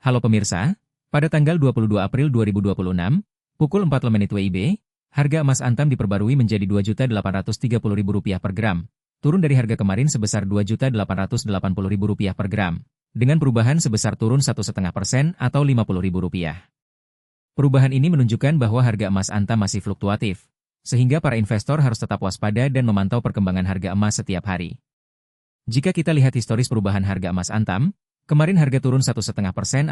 Halo pemirsa, pada tanggal 22 April 2026, pukul 4 WIB, harga emas Antam diperbarui menjadi Rp2.830.000 per gram, turun dari harga kemarin sebesar Rp2.880.000 per gram, dengan perubahan sebesar turun 1,5% atau Rp50.000. Perubahan ini menunjukkan bahwa harga emas Antam masih fluktuatif, sehingga para investor harus tetap waspada dan memantau perkembangan harga emas setiap hari. Jika kita lihat historis perubahan harga emas Antam, kemarin harga turun 1,5%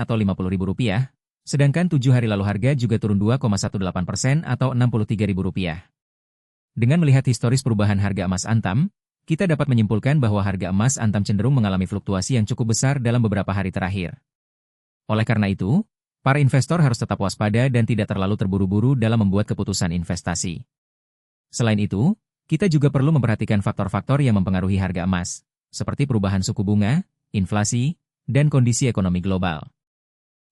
atau Rp50.000, sedangkan 7 hari lalu harga juga turun 2,18% atau Rp63.000. Dengan melihat historis perubahan harga emas Antam, kita dapat menyimpulkan bahwa harga emas Antam cenderung mengalami fluktuasi yang cukup besar dalam beberapa hari terakhir. Oleh karena itu, para investor harus tetap waspada dan tidak terlalu terburu-buru dalam membuat keputusan investasi. Selain itu, kita juga perlu memperhatikan faktor-faktor yang mempengaruhi harga emas, seperti perubahan suku bunga, inflasi, dan kondisi ekonomi global.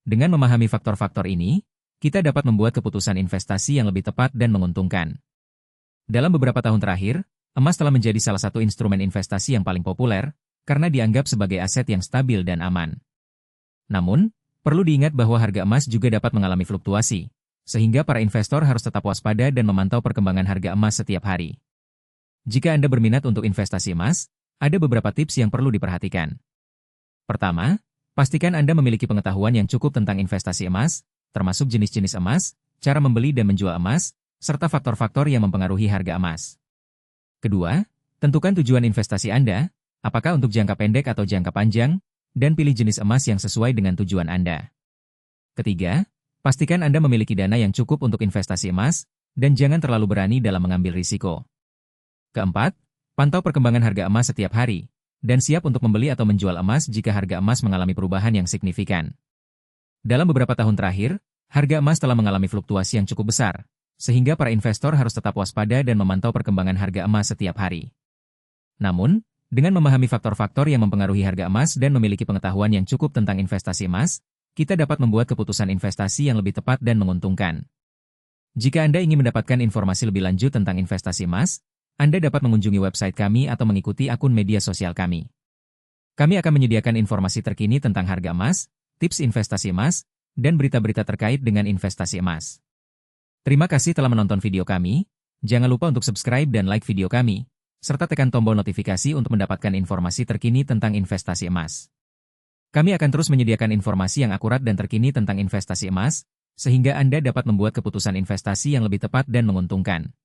Dengan memahami faktor-faktor ini, kita dapat membuat keputusan investasi yang lebih tepat dan menguntungkan. Dalam beberapa tahun terakhir, emas telah menjadi salah satu instrumen investasi yang paling populer, karena dianggap sebagai aset yang stabil dan aman. Namun, perlu diingat bahwa harga emas juga dapat mengalami fluktuasi, sehingga para investor harus tetap waspada dan memantau perkembangan harga emas setiap hari. Jika Anda berminat untuk investasi emas, ada beberapa tips yang perlu diperhatikan. Pertama, pastikan Anda memiliki pengetahuan yang cukup tentang investasi emas, termasuk jenis-jenis emas, cara membeli dan menjual emas, serta faktor-faktor yang mempengaruhi harga emas. Kedua, tentukan tujuan investasi Anda, apakah untuk jangka pendek atau jangka panjang, dan pilih jenis emas yang sesuai dengan tujuan Anda. Ketiga, pastikan Anda memiliki dana yang cukup untuk investasi emas, dan jangan terlalu berani dalam mengambil risiko. Keempat, pantau perkembangan harga emas setiap hari, dan siap untuk membeli atau menjual emas jika harga emas mengalami perubahan yang signifikan. Dalam beberapa tahun terakhir, harga emas telah mengalami fluktuasi yang cukup besar, sehingga para investor harus tetap waspada dan memantau perkembangan harga emas setiap hari. Namun, dengan memahami faktor-faktor yang mempengaruhi harga emas dan memiliki pengetahuan yang cukup tentang investasi emas, kita dapat membuat keputusan investasi yang lebih tepat dan menguntungkan. Jika Anda ingin mendapatkan informasi lebih lanjut tentang investasi emas, Anda dapat mengunjungi website kami atau mengikuti akun media sosial kami. Kami akan menyediakan informasi terkini tentang harga emas, tips investasi emas, dan berita-berita terkait dengan investasi emas. Terima kasih telah menonton video kami. Jangan lupa untuk subscribe dan like video kami, serta tekan tombol notifikasi untuk mendapatkan informasi terkini tentang investasi emas. Kami akan terus menyediakan informasi yang akurat dan terkini tentang investasi emas, sehingga Anda dapat membuat keputusan investasi yang lebih tepat dan menguntungkan.